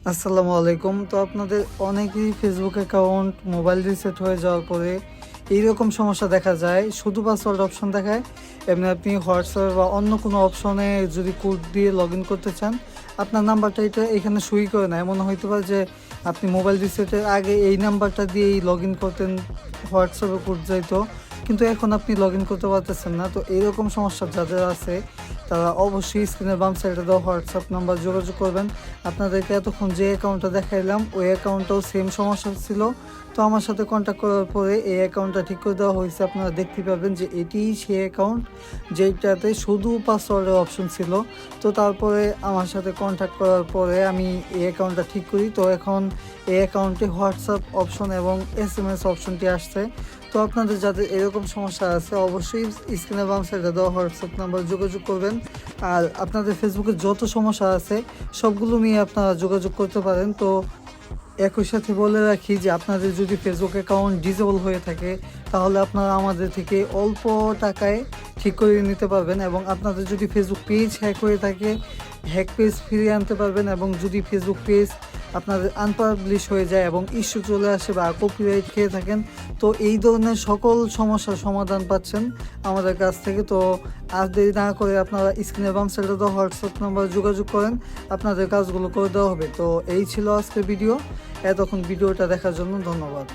আসসালামু আলাইকুম। তো আপনাদের অনেকেই ফেসবুক অ্যাকাউন্ট মোবাইল রিসেট হয়ে যাওয়ার পরে এইরকম সমস্যা দেখা যায়, শুধু পাসওয়ার্ড অপশন দেখায়। এমনি আপনি হোয়াটসঅ্যাপ বা অন্য কোনো অপশনে যদি কোড দিয়ে লগ ইন করতে চান, আপনার নাম্বারটা এটা এখানে সই করে না। এমন হইতে পারে যে আপনি মোবাইল রিসেটের আগে এই নাম্বারটা দিয়েই লগ ইন করতেন, হোয়াটসঅ্যাপে কোড যাইতো, কিন্তু এখন আপনি লগ ইন করতে পারতেছেন না। তো এইরকম সমস্যা যাদের আছে তারা অবশ্যই স্ক্রিনের বাম সাইডে দেওয়া হোয়াটসঅ্যাপ নাম্বার যোগাযোগ করবেন। আপনাদেরকে এতক্ষণ যে অ্যাকাউন্টটা দেখাইলাম ওই অ্যাকাউন্টটাও সেম সমস্যা ছিল। তো আমার সাথে কন্ট্যাক্ট করার পরে এই অ্যাকাউন্টটা ঠিক করে দেওয়া হয়েছে। আপনারা দেখতে পাবেন যে এটিই সেই অ্যাকাউন্ট যেটাতে শুধু পাসওয়ার্ডের অপশন ছিল। তো তারপরে আমার সাথে কন্ট্যাক্ট করার পরে আমি এই অ্যাকাউন্টটা ঠিক করি। তো এখন এই অ্যাকাউন্টে হোয়াটসঅ্যাপ অপশন এবং SMS অপশনটি আসছে। তো আপনাদের যাদের এরকম সমস্যা আছে অবশ্যই স্ক্রিনের বাম সাইডে দেওয়া হোয়াটসঅ্যাপ নাম্বার যোগাযোগ করবেন। আর আপনাদের ফেসবুকে যত সমস্যা আছে সবগুলো নিয়ে আপনারা যোগাযোগ করতে পারেন। তো একই সাথে বলে রাখি যে আপনাদের যদি ফেসবুক অ্যাকাউন্ট ডিসেবল হয়ে থাকে তাহলে আপনারা আমাদের থেকে অল্প টাকায় ঠিক করে নিতে পারবেন, এবং আপনাদের যদি ফেসবুক পেজ হ্যাক হয়ে থাকে হ্যাক পেজ ফিরিয়ে আনতে পারবেন। এবং যদি ফেসবুক পেজ আপনাদের আনপাবলিশ হয়ে যায় এবং ইস্যু চলে আসে বা কপিরাইট খেয়ে থাকেন, তো এই ধরনের সকল সমস্যার সমাধান পাচ্ছেন আমাদের কাছ থেকে। তো আর দেরি না করে আপনারা স্ক্রিনে বাম সাইডে দেওয়া হোয়াটসঅ্যাপ নাম্বার যোগাযোগ করেন, আপনাদের কাজগুলো করে দেওয়া হবে। তো এই ছিল আজকের ভিডিও। এতক্ষণ ভিডিওটা দেখার জন্য ধন্যবাদ।